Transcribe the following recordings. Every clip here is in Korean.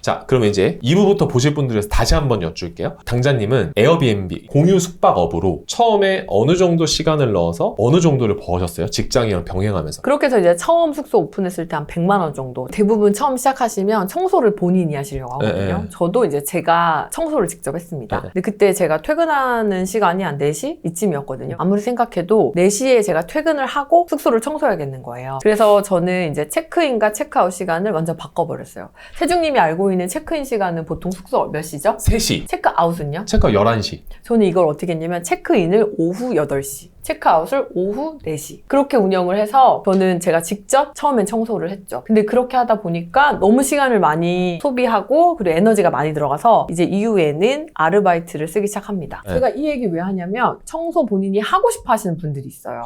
자, 그러면 이제 2부부터 보실 분들에서 다시 한번 여쭐게요. 당자님은 에어비앤비 공유 숙박업으로 처음에 어느 정도 시간을 넣어서 어느 정도를 버셨어요? 직장이랑 병행하면서. 그렇게 해서 이제 처음 숙소 오픈했을 때 한 100만 원 정도. 대부분 처음 시작하시면 청소를 본인이 하시려고 하거든요. 네. 저도 이제 제가 청소를 직접 했습니다. 네. 근데 그때 제가 퇴근하는 시간이 한 4시 이쯤이었거든요. 아무리 생각해도 4시에 제가 퇴근을 하고 숙소를 청소해야겠는 거예요. 그래서 저는 이제 체크인과 체크아웃 시간을 완전 바꿔버렸어요. 태중님이 알고 있는 체크인 시간은 보통 숙소 몇 시죠? 3시. 체크아웃은요? 체크아웃 11시. 저는 이걸 어떻게 했냐면 체크인을 오후 8시, 체크아웃을 오후 4시 그렇게 운영을 해서 저는 제가 직접 처음엔 청소를 했죠. 근데 그렇게 하다 보니까 너무 시간을 많이 소비하고 그리고 에너지가 많이 들어가서 이제 이후에는 아르바이트를 쓰기 시작합니다. 네. 제가 이 얘기 왜 하냐면 청소 본인이 하고 싶어 하시는 분들이 있어요.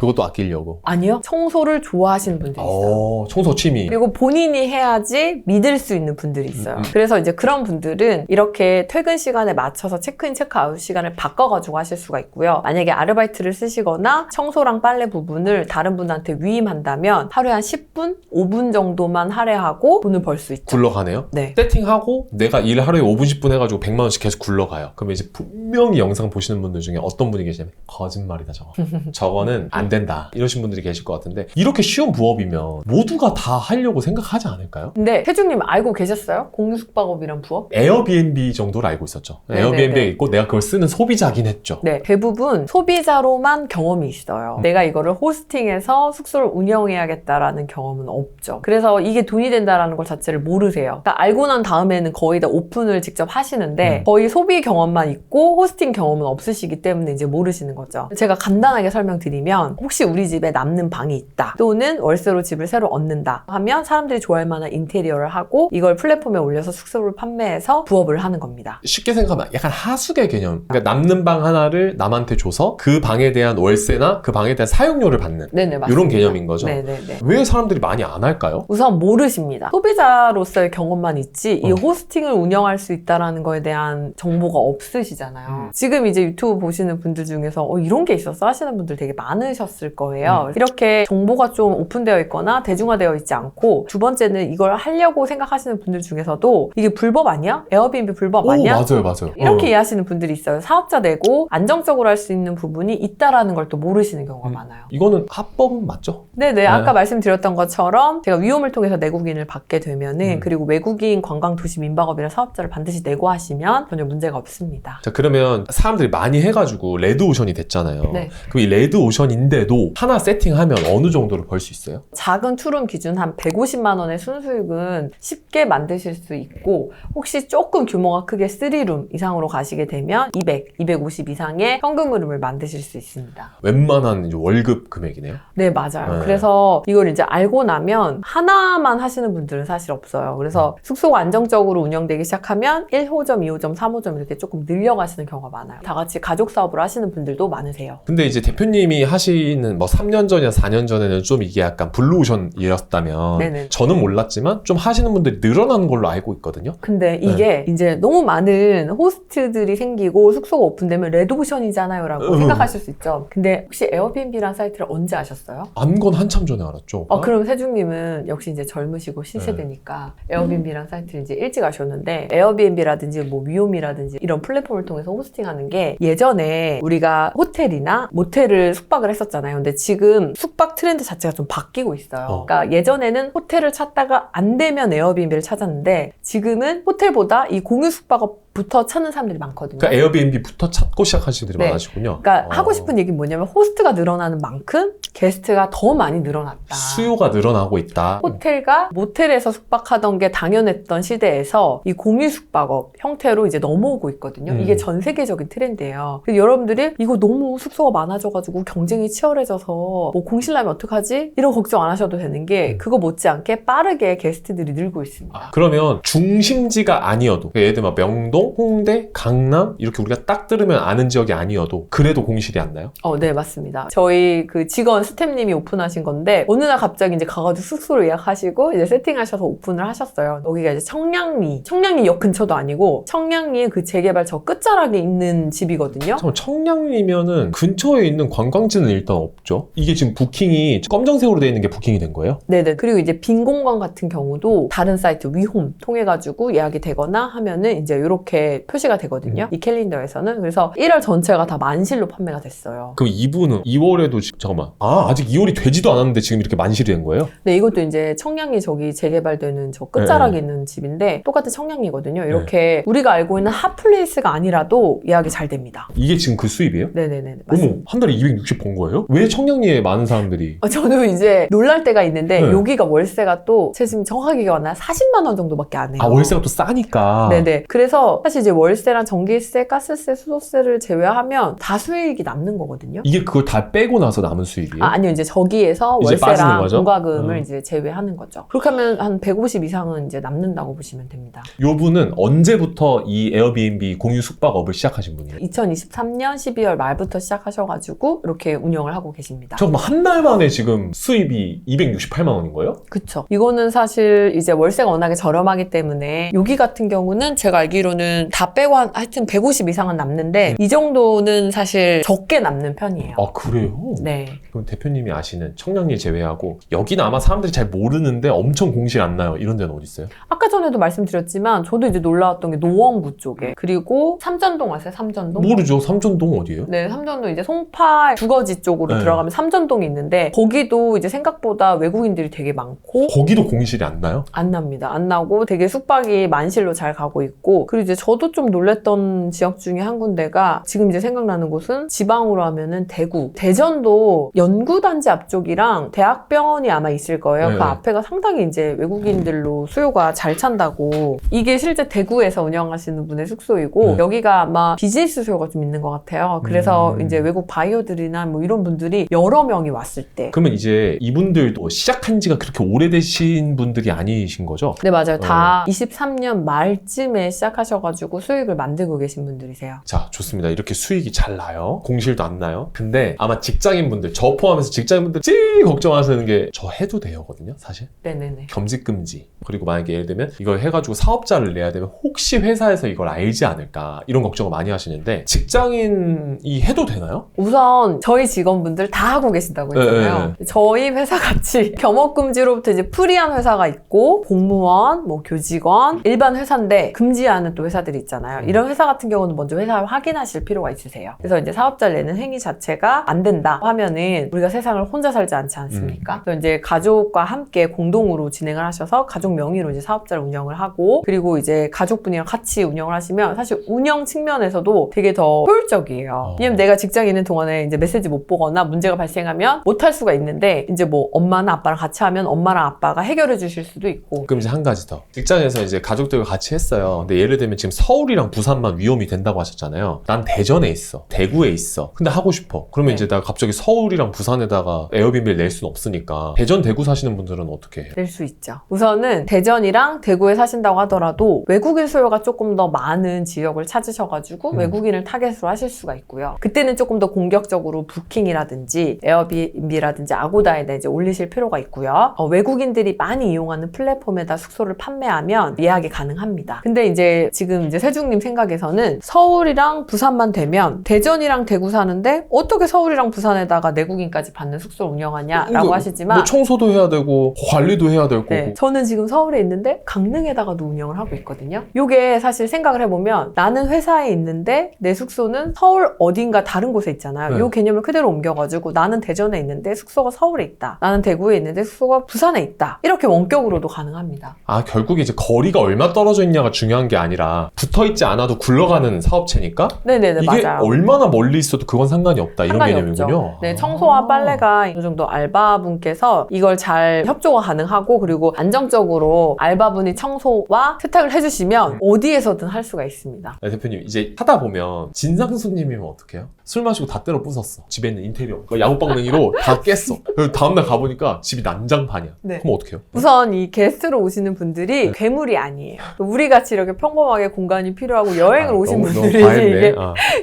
그것도 아끼려고. 아니요. 청소를 좋아하시는 분들이 있어요. 청소 취미. 그리고 본인이 해야지 믿을 수 있는 분들이 있어요. 그래서 이제 그런 분들은 이렇게 퇴근 시간에 맞춰서 체크인, 체크아웃 시간을 바꿔가지고 하실 수가 있고요. 만약에 아르바이트를 쓰시거나 청소랑 빨래 부분을 다른 분한테 위임한다면 하루에 한 10분, 5분 정도만 할애하고 돈을 벌 수 있죠. 굴러가네요? 네. 세팅하고 내가 일 하루에 5분, 10분 해가지고 100만 원씩 계속 굴러가요. 그러면 이제 분명히 영상 보시는 분들 중에 어떤 분이 계시냐면 거짓말이다 저거. 저거는 안 된다. 이러신 분들이 계실 것 같은데 이렇게 쉬운 부업이면 모두가 다 하려고 생각하지 않을까요? 근데 태중님 알고 계셨어요? 공유숙박업이란 부업? 에어비앤비 정도로 알고 있었죠. 네네네. 에어비앤비에 있고 내가 그걸 쓰는 소비자긴 했죠. 네, 대부분 소비자로만 경험이 있어요. 내가 이거를 호스팅해서 숙소를 운영해야겠다라는 경험은 없죠. 그래서 이게 돈이 된다라는 걸 자체를 모르세요. 그러니까 알고 난 다음에는 거의 다 오픈을 직접 하시는데 거의 소비 경험만 있고 호스팅 경험은 없으시기 때문에 이제 모르시는 거죠. 제가 간단하게 설명드리면 혹시 우리 집에 남는 방이 있다 또는 월세로 집을 새로 얻는다 하면 사람들이 좋아할 만한 인테리어를 하고 이걸 플랫폼에 올려서 숙소를 판매해서 부업을 하는 겁니다. 쉽게 생각하면 약간 하숙의 개념. 그러니까 남는 방 하나를 남한테 줘서 그 방에 대한 월세나 그 방에 대한 사용료를 받는 네네, 맞습니다. 이런 개념인 거죠. 네네네. 왜 사람들이 많이 안 할까요? 우선 모르십니다. 소비자로서의 경험만 있지 이 호스팅을 운영할 수 있다는 거에 대한 정보가 없으시잖아요. 지금 이제 유튜브 보시는 분들 중에서 이런 게 있었어 하시는 분들 되게 많으셨을 거예요. 이렇게 정보가 좀 오픈되어 있거나 대중화되어 있지 않고 두 번째는 이걸 하려고 생각하시는 분들 중에서도 이게 불법 아니야? 에어비앤비 불법 아니야? 맞아요. 이렇게 이해하시는 분들이 있어요. 사업자 내고 안정적으로 할 수 있는 부분이 있다라는 걸 또 모르시는 경우가 많아요. 이거는 합법은 맞죠? 네네. 아까 말씀드렸던 것처럼 제가 위홈을 통해서 내국인을 받게 되면은 그리고 외국인 관광도시 민박업이나 사업자를 반드시 내고 하시면 전혀 문제가 없습니다. 자, 그러면 사람들이 많이 해가지고 레드오션이 됐잖아요. 네. 그럼 이 레드오션인데도 하나 세팅하면 어느 정도를 벌 수 있어요? 작은 투룸 기준 한 150만 원의 순수익은 쉽게 만드실 수 있고 혹시 조금 규모가 크게 3룸 이상으로 가시게 되면 200, 250 이상의 현금흐름을 만드실 수 있습니다. 웬만한 이제 월급 금액이네요. 네, 맞아요. 네. 그래서 이걸 이제 알고 나면 하나만 하시는 분들은 사실 없어요. 그래서 숙소가 안정적으로 운영되기 시작하면 1호점, 2호점, 3호점 이렇게 조금 늘려가시는 경우가 많아요. 다 같이 가족 사업을 하시는 분들도 많으세요. 근데 이제 대표님이 하시는 뭐 3년 전이나 4년 전에는 좀 이게 약간 블루오션이었다면 네네. 저는 몰랐지만 좀 하시는 분들이 늘어나는 걸로 알고 있거든요. 근데 이게 이제 너무 많은 호스트들이 생기고 숙소가 오픈되면 레드오션이잖아요 라고 생각하실 수 있죠. 근데 혹시 에어비앤비라는 사이트를 언제 아셨어요? 안 건 한참 전에 알았죠. 그럼 세중님은 역시 이제 젊으시고 신세대니까 에어비앤비라는 사이트를 이제 일찍 아셨는데 에어비앤비라든지 뭐 위홈이라든지 이런 플랫폼을 통해서 호스팅하는 게 예전에 우리가 호텔이나 모텔을 숙박을 했었잖아요. 근데 지금 숙박 트렌드 자체가 좀 바뀌고 있어요. 그러니까 예전에는 호텔을 찾다가 안 되면 에어비앤비를 찾았는데 지금은 호텔보다 이 공유 숙박업부터 찾는 사람들이 많거든요. 그러니까 에어비앤비부터 찾고 시작하시는 분들이 네. 많으시군요. 그러니까 하고 싶은 얘기는 뭐냐면 호스트가 늘어나는 만큼 게스트가 더 많이 늘어났다. 수요가 늘어나고 있다. 호텔과 모텔에서 숙박하던 게 당연했던 시대에서 이 공유 숙박업 형태로 이제 넘어오고 있거든요. 이게 전 세계적인 트렌드예요. 그래서 여러분들이 이거 너무 숙소가 많아져가지고 경쟁이 치열해져서 뭐 공실나면 어떡하지? 이런 걱정 안 하셔도 되는 게 그거 못지않게 빠르게 게스트들이 늘고 있습니다. 그러면 중심지가 아니어도 예를 들면 명동 대동, 홍대, 강남 이렇게 우리가 딱 들으면 아는 지역이 아니어도 그래도 공실이 안 나요? 네, 맞습니다. 저희 그 직원 스탭님이 오픈하신 건데 어느 날 갑자기 이제 가가지고 숙소를 예약하시고 이제 세팅하셔서 오픈을 하셨어요. 여기가 이제 청량리역 근처도 아니고 청량리의 그 재개발 저 끝자락에 있는 집이거든요. 청량리면은 근처에 있는 관광지는 일단 없죠. 이게 지금 부킹이 검정색으로 되어 있는 게 부킹이 된 거예요? 네네. 그리고 이제 빈 공간 같은 경우도 다른 사이트 위홈 통해가지고 예약이 되거나 하면은 이제 이렇게 표시가 되거든요. 이 캘린더에서는. 그래서 1월 전체가 다 만실로 판매가 됐어요. 그럼 이분은 2월에도 잠깐만. 아직 2월이 되지도 않았는데 지금 이렇게 만실이 된 거예요? 네, 이것도 이제 청량리 저기 재개발되는 저 끝자락에 있는 집인데 똑같은 청량리거든요. 이렇게 우리가 알고 있는 핫플레이스가 아니라도 예약이 잘 됩니다. 이게 지금 그 수입이에요? 네네네. 어머, 한 달에 260 번 거예요? 왜 청량리에 많은 사람들이? 저도 이제 놀랄 때가 있는데 네. 여기가 월세가 또 제가 지금 정확하게 기억 안 나요. 40만 원 정도밖에 안 해요. 월세가 또 싸니까. 네네. 그래서 사실 이제 월세랑 전기세, 가스세, 수도세를 제외하면 다 수익이 남는 거거든요. 이게 그걸 다 빼고 나서 남은 수입이에요? 아니요. 이제 저기에서 이제 빠지는 월세랑 거죠? 공과금을 이제 제외하는 거죠. 그렇게 하면 한 150 이상은 이제 남는다고 보시면 됩니다. 요 분은 언제부터 이 에어비앤비 공유 숙박업을 시작하신 분이에요? 2023년 12월 말부터 시작하셔가지고 이렇게 운영을 하고 계십니다. 잠깐만, 한 달 만에 지금 수입이 268만 원인 거예요? 그쵸. 이거는 사실 이제 월세가 워낙에 저렴하기 때문에 여기 같은 경우는 제가 알기로는 다 빼고 하여튼 150 이상은 남는데 이 정도는 사실 적게 남는 편이에요. 아, 그래요? 네. 그럼 대표님이 아시는 청량리 제외하고 여기는 아마 사람들이 잘 모르는데 엄청 공실 안 나요. 이런 데는 어디 있어요? 아까 전에도 말씀드렸지만 저도 이제 놀라웠던 게 노원구 쪽에 그리고 삼전동 아세요? 삼전동? 모르죠. 삼전동 어디예요? 네, 삼전동 이제 송파 주거지 쪽으로 네. 들어가면 삼전동이 있는데 거기도 이제 생각보다 외국인들이 되게 많고 거기도 공실이 안 나요? 안 납니다. 안 나고 되게 숙박이 만실로 잘 가고 있고 그리고 이제 저도 좀 놀랬던 지역 중에 한 군데가 지금 이제 생각나는 곳은 지방으로 하면은 대구, 대전도 연구단지 앞쪽이랑 대학병원이 아마 있을 거예요. 네. 그 앞에가 상당히 이제 외국인들로 수요가 잘 찬다고 이게 실제 대구에서 운영하시는 분의 숙소이고 여기가 아마 비즈니스 수요가 좀 있는 것 같아요. 그래서 이제 외국 바이오들이나 뭐 이런 분들이 여러 명이 왔을 때 그러면 이제 이분들도 시작한 지가 그렇게 오래되신 분들이 아니신 거죠? 네, 맞아요. 다 23년 말쯤에 시작하셔가지고 수익을 만들고 계신 분들이세요. 자, 좋습니다. 이렇게 수익이 잘 나요. 공실도 안 나요. 근데 아마 직장인분들, 저 포함해서 직장인분들 제일 걱정하시는 게 저 해도 돼요거든요, 사실. 네네네. 겸직금지. 그리고 만약에 예를 들면 이걸 해가지고 사업자를 내야 되면 혹시 회사에서 이걸 알지 않을까 이런 걱정을 많이 하시는데 직장인이 해도 되나요? 우선 저희 직원분들 다 하고 계신다고 했잖아요. 저희 회사 같이 겸업금지로부터 이제 프리한 회사가 있고 공무원, 뭐 교직원, 일반 회사인데 금지하는 또 회사들이 있잖아요. 이런 회사 같은 경우는 먼저 회사를 확인하실 필요가 있으세요. 그래서 이제 사업자를 내는 행위 자체가 안 된다 하면은 우리가 세상을 혼자 살지 않지 않습니까? 그래서 이제 가족과 함께 공동으로 진행을 하셔서 가족 명의로 이제 사업자를 운영을 하고 그리고 이제 가족분이랑 같이 운영을 하시면 사실 운영 측면에서도 되게 더 효율적이에요. 왜냐면 내가 직장에 있는 동안에 이제 메시지 못 보거나 문제가 발생하면 못 할 수가 있는데 이제 뭐 엄마나 아빠랑 같이 하면 엄마랑 아빠가 해결해 주실 수도 있고. 그럼 이제 한 가지 더. 직장에서 이제 가족들과 같이 했어요. 근데 예를 들면 지금 서울이랑 부산만 위험이 된다고 하셨잖아요. 난 대전에 있어. 대구에 있어. 근데 하고 싶어. 그러면 네. 이제 나 갑자기 서울이랑 부산에다가 에어비앤비를 낼 수는 없으니까 대전, 대구 사시는 분들은 어떻게 해요? 낼 수 있죠. 우선은 대전이랑 대구에 사신다고 하더라도 외국인 수요가 조금 더 많은 지역을 찾으셔가지고 외국인을 타겟으로 하실 수가 있고요. 그때는 조금 더 공격적으로 부킹이라든지 에어비앤비라든지 아고다에다 이제 올리실 필요가 있고요. 외국인들이 많이 이용하는 플랫폼에다 숙소를 판매하면 예약이 가능합니다. 근데 이제 지금 이제 세중님 생각에서는 서울이랑 부산만 되면 대전이랑 대구 사는데 어떻게 서울이랑 부산에다가 내국인까지 받는 숙소를 운영하냐라고 하시지만 뭐 청소도 해야 되고 관리도 해야 될 거고. 네, 저는 지금 서울에 있는데 강릉에다가도 운영을 하고 있거든요. 이게 사실 생각을 해보면 나는 회사에 있는데 내 숙소는 서울 어딘가 다른 곳에 있잖아요. 네. 이 개념을 그대로 옮겨가지고 나는 대전에 있는데 숙소가 서울에 있다. 나는 대구에 있는데 숙소가 부산에 있다. 이렇게 원격으로도 가능합니다. 아, 결국에 이제 거리가 얼마 떨어져 있냐가 중요한 게 아니라 붙어있지 않아도 굴러가는 사업체니까 네네네, 이게 맞아요. 얼마나 멀리 있어도 그건 상관이 없다 이런 상관이 개념이군요. 없죠. 네, 청소와 빨래가 어느 정도 알바분께서 이걸 잘 협조가 가능하고 그리고 안정적으로 알바분이 청소와 세탁을 해주시면 어디에서든 할 수가 있습니다. 네, 대표님 이제 하다 보면 진상 손님이면 어떡해요? 술 마시고 다 때려 부쉈어. 집에 있는 인테리어 야구방맹이로 다 깼어. 그리고 다음날 가보니까 집이 난장판이야. 네. 그럼 어떡해요? 우선 이 게스트로 오시는 분들이 괴물이 아니에요. 우리같이 이렇게 평범하게 공간이 필요하고 여행을 오신 너무 분들이 과했네. 이게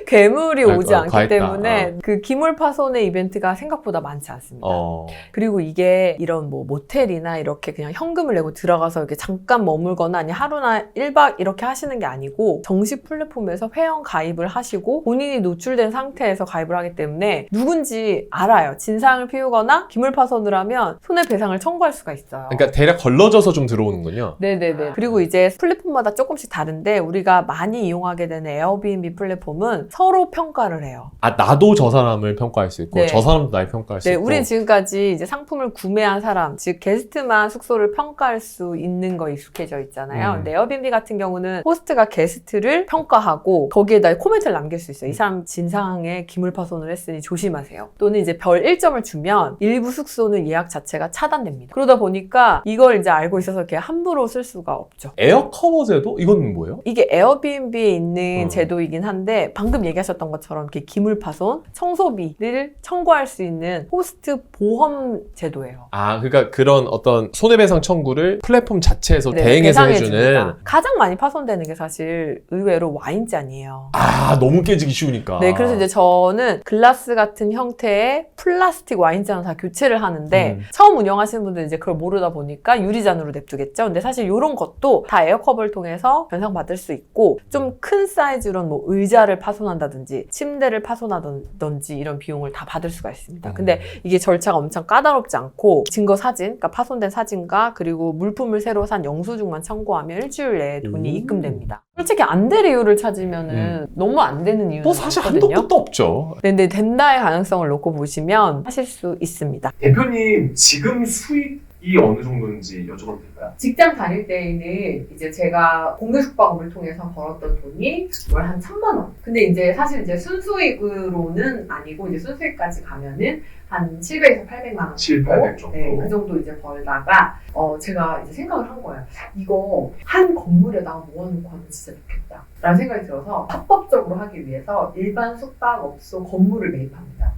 괴물이 오지 않기 과했다. 때문에 그 기물 파손의 이벤트가 생각보다 많지 않습니다. 어. 그리고 이게 이런 뭐 모텔이나 이렇게 그냥 현금을 내고 들어가서 이렇게 잠깐 머물거나 아니 하루나 1박 이렇게 하시는 게 아니고 정식 플랫폼에서 회원 가입을 하시고 본인이 노출된 상태에서 가입을 하기 때문에 누군지 알아요. 진상을 피우거나 기물 파손을 하면 손해배상을 청구할 수가 있어요. 그러니까 대략 걸러져서 좀 들어오는군요. 네네네. 그리고 이제 플랫폼마다 조금씩 다른데 우리가 많이 이용하게 되는 에어비앤비 플랫폼은 서로 평가를 해요. 아, 나도 저 사람을 평가할 수 있고, 네. 저 사람도 날 평가할 수 네, 있고. 우린 지금까지 이제 상품을 구매한 사람, 즉 게스트만 숙소를 평가할 수 있는 거 익숙해져 있잖아요. 근데 에어비앤비 같은 경우는 호스트가 게스트를 평가하고 거기에다 코멘트를 남길 수 있어요. 이 사람 진상에 기물 파손을 했으니 조심하세요. 또는 이제 별 1점을 주면 일부 숙소는 예약 자체가 차단됩니다. 그러다 보니까 이걸 이제 알고 있어서 이렇게 함부로 쓸 수가 없죠. 에어 커버 제도? 이건 뭐예요? 이게 에어비앤비에 있는 제도이긴 한데 방금 얘기하셨던 것처럼 이렇게 기물 파손, 청소비를 청구할 수 있는 호스트 보험 제도예요. 아, 그러니까 그런 어떤 손해배상 청구를 플랫폼 자체에서 네, 대행해서 배상해줍니다. 해주는. 가장 많이 파손되는 게 사실 의외로 와인잔이에요. 아, 너무 깨지기 쉬우니까. 네, 그래서 이제 저는 글라스 같은 형태의 플라스틱 와인잔을 다 교체를 하는데 처음 운영하시는 분들은 이제 그걸 모르다 보니까 유리잔으로 냅두겠죠. 근데 사실 이런 것도 다 에어컵을 통해서 변상받을 수 있고 좀 큰 사이즈로는 뭐 의자를 파손한다든지 침대를 파손하든지 이런 비용을 다 받을 수가 있습니다. 근데 이게 절차가 엄청 까다롭지 않고 증거 사진, 그러니까 파손된 사진과 그리고 물품을 새로 산 영수증만 청구하면 일주일 내에 돈이 입금됩니다. 솔직히 안 될 이유를 찾으면은 너무 안 되는 이유는 뭐 사실 한도 없거든요. 끝도 없죠. 근데 된다의 가능성을 놓고 보시면 하실 수 있습니다. 대표님 지금 수익이 어느 정도인지 여쭤봐도 될까요? 직장 다닐 때에는 이제 제가 공개 숙박업을 통해서 벌었던 돈이 월 한 1,000만 원. 근데 이제 사실 이제 순수익으로는 아니고 이제 순수익까지 가면은 한 700에서 800만 원. 7, 800 정도. 네, 그 정도 이제 벌다가 제가 이제 생각을 한 거예요. 이거 한 건물에다가 모아놓고 하면 진짜 좋겠다. 라는 생각이 들어서 합법적으로 하기 위해서 일반 숙박업소 건물을 매입합니다.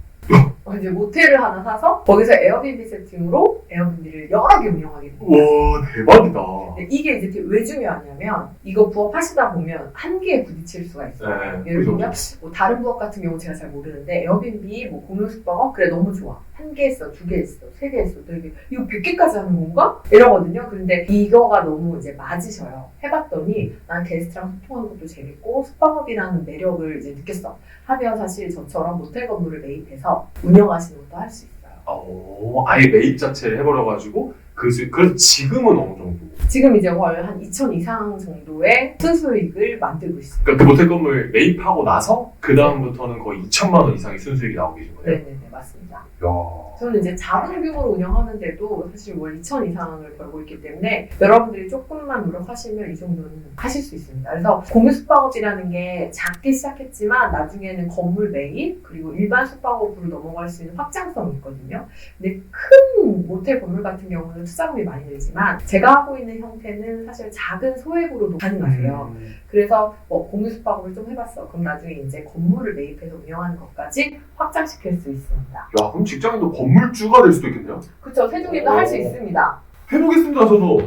이제 모텔을 하나 사서 거기서 에어비앤비 세팅으로 에어비앤비를 여러 개 운영하게 됩니다. 와 대박이다. 근데 이게 이제 왜 중요하냐면 이거 부업 하시다 보면 한계에 부딪힐 수가 있어요. 네, 예를 그죠. 들면 뭐 다른 부업 같은 경우 제가 잘 모르는데 에어비앤비 뭐 공용 숙박업 그래 너무 좋아. 1개 했어, 2개 했어, 3개 했어. 또 이거 100개까지 하는 건가? 이러거든요. 근데 이거가 너무 이제 맞으셔요. 해봤더니 난 게스트랑 소통하는 것도 재밌고 숙박업이라는 매력을 이제 느꼈어. 하면 사실 저처럼 모텔 건물을 매입해서 운영하시는 것도 할 수 있어요. 아예 매입 자체를 해버려가지고 그래서 지금은 어느 정도? 지금 이제 월 한 2천 이상 정도의 순수익을 만들고 있어요. 그러니까 그 모텔 건물 매입하고 나서 그 다음부터는 거의 2천만 원 이상의 순수익이 나오고 계신 거예요? 네네네, 맞습니다. 야. 저는 이제 작은 규모로 운영하는데도 사실 월 2천 이상을 벌고 있기 때문에 여러분들이 조금만 노력하시면 이 정도는 하실 수 있습니다. 그래서 공유 숙박업이라는 게 작게 시작했지만 나중에는 건물 매입 그리고 일반 숙박업으로 넘어갈 수 있는 확장성이 있거든요. 근데 큰 모텔 건물 같은 경우는 투자금이 많이 들지만 제가 하고 있는 형태는 사실 작은 소액으로도 가능하세요. 그래서 공유 숙박업을 좀 해봤어. 그럼 나중에 이제 건물을 매입해서 운영하는 것까지 확장시킬 수 있습니다. 야 그럼 직장인도 건물주가 될 수도 있겠네요? 그렇죠. 세종님도 할 수 있습니다. 해보겠습니다 저도.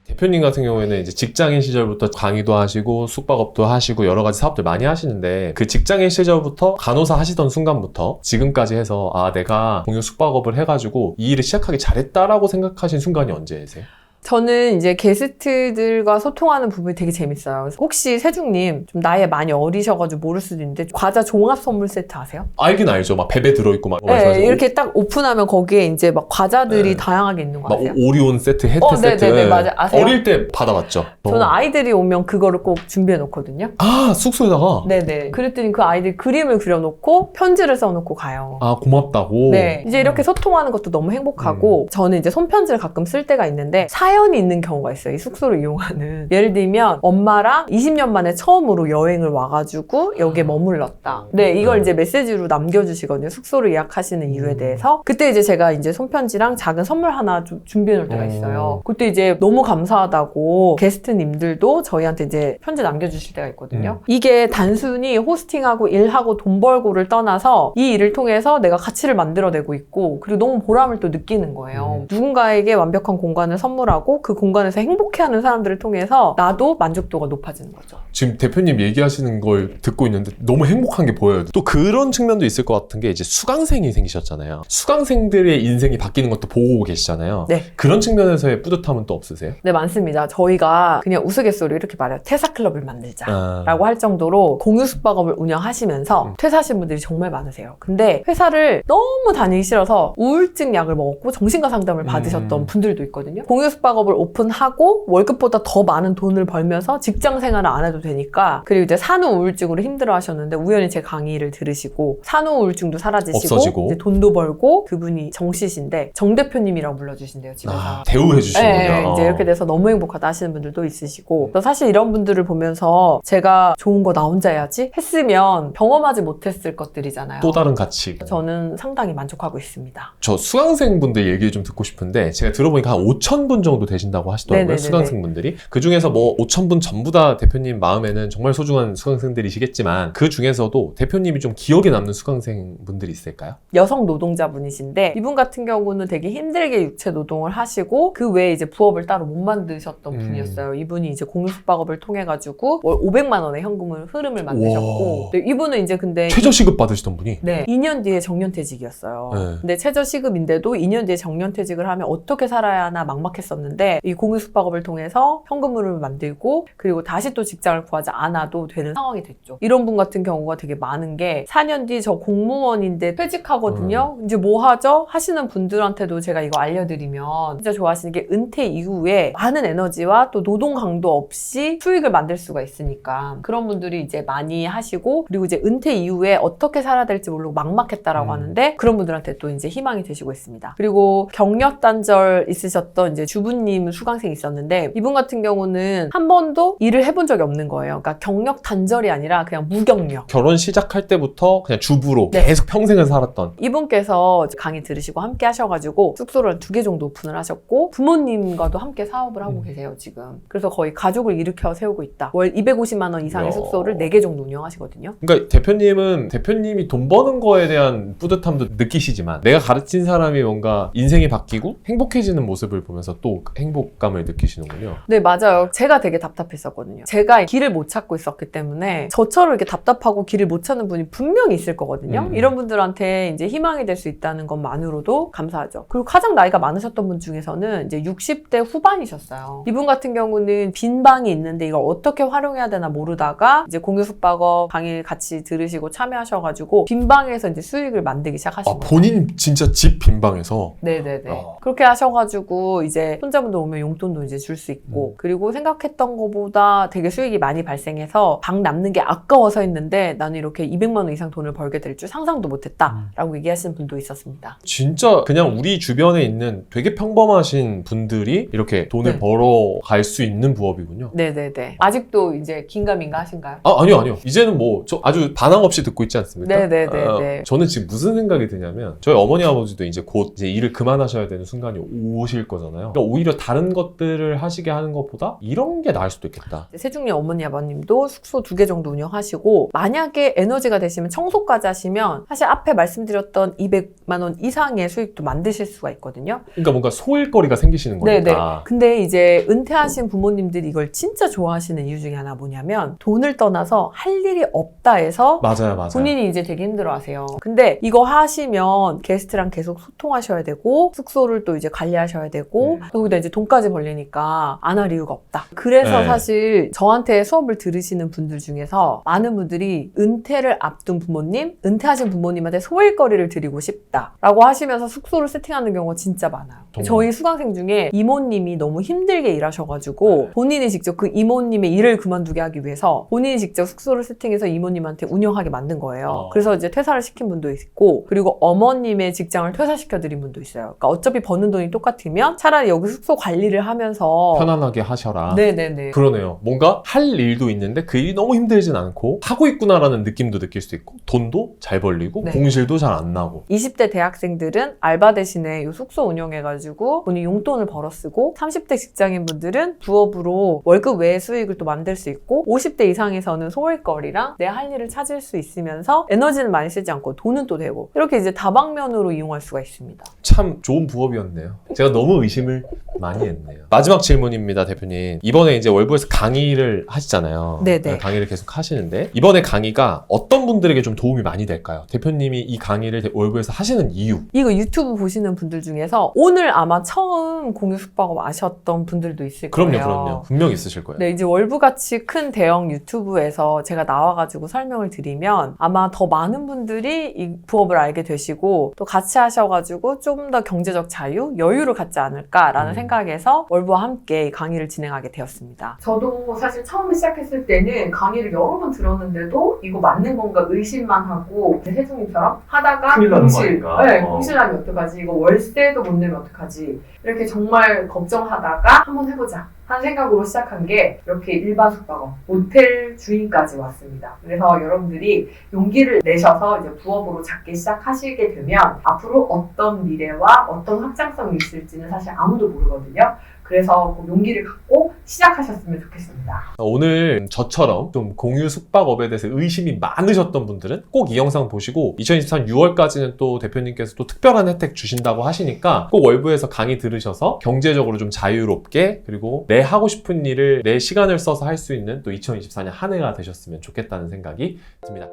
대표님 같은 경우에는 이제 직장인 시절부터 강의도 하시고 숙박업도 하시고 여러 가지 사업들 많이 하시는데 그 직장인 시절부터 간호사 하시던 순간부터 지금까지 해서 아 내가 공유 숙박업을 해가지고 이 일을 시작하기 잘했다라고 생각하신 순간이 언제세요? 저는 이제 게스트들과 소통하는 부분이 되게 재밌어요. 그래서 혹시 세중님 좀 나이에 많이 어리셔가지고 모를 수도 있는데 과자 종합 선물 세트 아세요? 알긴 알죠. 막 베베 들어있고 막 네, 이렇게 딱 오픈하면 거기에 이제 막 과자들이 네. 다양하게 있는 거 막 아세요? 오리온 세트, 혜태 세트. 네네네, 맞아요. 아세요? 어릴 때 받아봤죠. 저는 아이들이 오면 그거를 꼭 준비해 놓거든요. 아 숙소에다가. 네네. 그랬더니 그 아이들 그림을 그려놓고 편지를 써놓고 가요. 아 고맙다고. 네. 이제 이렇게 소통하는 것도 너무 행복하고 저는 이제 손편지를 가끔 쓸 때가 있는데 사연 사연이 있는 경우가 있어요. 이 숙소를 이용하는. 예를 들면 엄마랑 20년 만에 처음으로 여행을 와가지고 여기에 머물렀다. 네, 이걸 이제 메시지로 남겨주시거든요. 숙소를 예약하시는 이유에 대해서. 그때 이제 제가 이제 손편지랑 작은 선물 하나 좀 준비해 놓을 때가 있어요. 그때 이제 너무 감사하다고 게스트님들도 저희한테 이제 편지 남겨주실 때가 있거든요. 이게 단순히 호스팅하고 일하고 돈 벌고를 떠나서 이 일을 통해서 내가 가치를 만들어내고 있고 그리고 너무 보람을 또 느끼는 거예요. 누군가에게 완벽한 공간을 선물하고 그 공간에서 행복해하는 사람들을 통해서 나도 만족도가 높아지는 거죠. 지금 대표님 얘기하시는 걸 듣고 있는데 너무 행복한 게 보여요. 또 그런 측면도 있을 것 같은 게 이제 수강생이 생기셨잖아요. 수강생들의 인생이 바뀌는 것도 보고 계시잖아요. 네. 그런 측면에서의 뿌듯함은 또 없으세요? 네, 많습니다. 저희가 그냥 우스갯소리 이렇게 말해요. 퇴사클럽을 만들자 라고 할 정도로 공유 숙박업을 운영하시면서 퇴사하신 분들이 정말 많으세요. 근데 회사를 너무 다니기 싫어서 우울증 약을 먹었고 정신과 상담을 받으셨던 분들도 있거든요. 공유 숙박업을 오픈하고 월급보다 더 많은 돈을 벌면서 직장 생활을 안 해도 되니까 그리고 이제 산후 우울증으로 힘들어 하셨는데 우연히 제 강의를 들으시고 산후 우울증도 사라지시고 없어지고. 이제 돈도 벌고 그분이 정 씨신데 정 대표님이라고 불러주신대요, 집에서. 대우해 주시는군요. 네, 이제 이렇게 돼서 너무 행복하다 하시는 분들도 있으시고 그래서 사실 이런 분들을 보면서 제가 좋은 거 나 혼자 해야지 했으면 경험하지 못했을 것들이잖아요. 또 다른 가치. 저는 상당히 만족하고 있습니다. 저 수강생분들 얘기 좀 듣고 싶은데 제가 들어보니까 한 5,000분 정도 되신다고 하시더라고요. 네네네네. 수강생분들이. 그중에서 뭐 5,000분 전부 다 대표님 마음에는 정말 소중한 수강생들이시겠지만 그 중에서도 대표님이 좀 기억에 남는 수강생분들이 있을까요? 여성 노동자분이신데 이분 같은 경우는 되게 힘들게 육체 노동을 하시고 그 외에 이제 부업을 따로 못 만드셨던 분이었어요. 이분이 이제 공유 숙박업을 통해 가지고 월 500만 원의 현금을 흐름을 만드셨고 네, 이분은 이제 근데 최저시급 받으시던 분이? 네, 2년 뒤에 정년퇴직이었어요. 네. 근데 최저시급인데도 2년 뒤에 정년퇴직을 하면 어떻게 살아야 하나 막막했었는데 이 공유 숙박업을 통해서 현금흐름을 만들고 그리고 다시 또 직장을 구하지 않아도 되는 상황이 됐죠. 이런 분 같은 경우가 되게 많은 게 4년 뒤 저 공무원인데 퇴직하거든요. 이제 뭐 하죠? 하시는 분들한테도 제가 이거 알려드리면 진짜 좋아하시는 게 은퇴 이후에 많은 에너지와 또 노동 강도 없이 수익을 만들 수가 있으니까 그런 분들이 이제 많이 하시고 그리고 이제 은퇴 이후에 어떻게 살아야 될지 모르고 막막했다라고 하는데 그런 분들한테 또 이제 희망이 되시고 있습니다. 그리고 경력 단절 있으셨던 이제 주부님 수강생이 있었는데 이분 같은 경우는 한 번도 일을 해본 적이 없는 거예요. 그러니까 경력 단절이 아니라 그냥 무경력. 결혼 시작할 때부터 그냥 주부로 네. 계속 평생을 살았던. 이분께서 강의 들으시고 함께 하셔가지고 숙소를 2개 정도 오픈을 하셨고 부모님과도 함께 사업을 하고 계세요 지금. 그래서 거의 가족을 일으켜 세우고 있다. 월 250만 원 이상의 이야. 숙소를 4개 정도 운영하시거든요. 그러니까 대표님은 대표님이 돈 버는 거에 대한 뿌듯함도 느끼시지만 내가 가르친 사람이 뭔가 인생이 바뀌고 행복해지는 모습을 보면서 또 행복감을 느끼시는군요. 네, 맞아요. 제가 되게 답답했었거든요. 제가 길을 못 찾고 있었기 때문에 저처럼 이렇게 답답하고 길을 못 찾는 분이 분명히 있을 거거든요. 이런 분들한테 이제 희망이 될 수 있다는 것만으로도 감사하죠. 그리고 가장 나이가 많으셨던 분 중에서는 이제 60대 후반이셨어요. 이분 같은 경우는 빈 방이 있는데 이걸 어떻게 활용해야 되나 모르다가 이제 공유 숙박업 강의 같이 들으시고 참여하셔가지고 빈 방에서 이제 수익을 만들기 시작하신 거예요. 본인 진짜 집 빈방에서? 네네네. 그렇게 하셔가지고 이제 손자분들 오면 용돈도 이제 줄 수 있고 그리고 생각했던 것보다 되게 수익이 많이 발생해서 방 남는 게 아까워서 했는데 나는 이렇게 200만 원 이상 돈을 벌게 될 줄 상상도 못했다 라고 얘기하시는 분도 있었습니다. 진짜 그냥 우리 주변에 있는 되게 평범하신 분들이 이렇게 돈을 네. 벌어 갈 수 있는 부업이군요. 네네네. 아직도 이제 긴가민가 하신가요? 아니요. 이제는 뭐, 저 아주 반항 없이 듣고 있지 않습니까? 네네네네. 저는 지금 무슨 생각이 드냐면, 저희 어머니 아버지도 이제 곧 이제 일을 그만하셔야 되는 순간이 오실 거잖아요. 그러니까 오히려 다른 것들을 하시게 하는 것보다 이런 게 나을 수도 있겠다. 세중리 어머니 아버님도 숙소 2개 정도 운영하시고 만약에 에너지가 되시면 청소까지 하시면 사실 앞에 말씀드렸던 200만 원 이상의 수익도 만드실 수가 있거든요. 그러니까 뭔가 소일거리가 생기시는 네네. 거니까. 근데 이제 은퇴하신 부모님들이 이걸 진짜 좋아하시는 이유 중에 하나 뭐냐면 돈을 떠나서 할 일이 없다 해서 맞아요. 본인이 이제 되게 힘들어하세요. 근데 이거 하시면 게스트랑 계속 소통하셔야 되고 숙소를 또 이제 관리하셔야 되고 거기다 이제 돈까지 벌리니까 안 할 이유가 없다. 그래서 네. 사실 저한테 수업을 들으시는 분들 중에서 많은 분들이 은퇴를 앞둔 부모님, 은퇴하신 부모님한테 소일거리를 드리고 싶다라고 하시면서 숙소를 세팅하는 경우가 진짜 많아요. 저희 수강생 중에 이모님이 너무 힘들게 일하셔가지고 본인이 직접 그 이모님의 일을 그만두게 하기 위해서 본인이 직접 숙소를 세팅해서 이모님한테 운영하게 만든 거예요. 그래서 이제 퇴사를 시킨 분도 있고, 그리고 어머님의 직장을 퇴사시켜드린 분도 있어요. 그러니까 어차피 버는 돈이 똑같으면 차라리 여기 숙소 관리를 하면서 편안하게 하셔라. 네네네. 그러네요. 뭔가 할 일도 있는데 그 일이 너무 힘들진 않고 하고 있구나라는 느낌도 느낄 수 있고 돈도 잘 벌리고 네. 공실도 잘 안 나고. 20대 대학생들은 알바 대신에 이 숙소 운영해가지고 본인 용돈을 벌어 쓰고, 30대 직장인분들은 부업으로 월급 외의 수익을 또 만들 수 있고, 50대 이상에서는 소일거리랑 내 할 일을 찾을 수 있으면서 에너지는 많이 쓰지 않고 돈은 또 되고, 이렇게 이제 다방면으로 이용할 수가 있습니다. 참 좋은 부업이었네요. 제가 너무 의심을 많이 했네요. 마지막 질문입니다, 대표님. 이번에 이제 월부에서 강의를 하시잖아요. 네네. 강의를 계속 하시는데 이번에 강의가 어떤 분들에게 좀 도움이 많이 될까요? 대표님이 이 강의를 월부에서 하시는 이유. 이거 유튜브 보시는 분들 중에서 오늘 아마 처음 공유 숙박업 아셨던 분들도 있을 거예요. 그럼요. 분명히 있으실 거예요. 네, 이제 월부같이 큰 대형 유튜브에서 제가 나와가지고 설명을 드리면 아마 더 많은 분들이 이 부업을 알게 되시고, 또 같이 하셔가지고 좀 더 경제적 자유, 여유를 갖지 않을까라는 생각에서 월부와 함께 이 강의를 진행하게 되었습니다. 저도 사실 처음에 시작했을 때는 강의를 여러 번 들었는데도 이거 맞는 건가 의심만 하고, 혜중이처럼 하다가 큰일 나는 거 공실, 아닌가? 네, 공실하면 어떡하지? 이거 월세도 못 내면 어떡하지? 이렇게 정말 걱정하다가 한번 해보자 한 생각으로 시작한 게 이렇게 일반 숙박업, 모텔 주인까지 왔습니다. 그래서 여러분들이 용기를 내셔서 이제 부업으로 작게 시작하시게 되면 앞으로 어떤 미래와 어떤 확장성이 있을지는 사실 아무도 모르거든요. 그래서 그 용기를 갖고 시작하셨으면 좋겠습니다. 오늘 저처럼 좀 공유 숙박업에 대해서 의심이 많으셨던 분들은 꼭 이 영상 보시고 2024년 6월까지는 또 대표님께서 또 특별한 혜택 주신다고 하시니까 꼭 월부에서 강의 들으셔서 경제적으로 좀 자유롭게, 그리고 내 하고 싶은 일을 내 시간을 써서 할 수 있는 또 2024년 한 해가 되셨으면 좋겠다는 생각이 듭니다.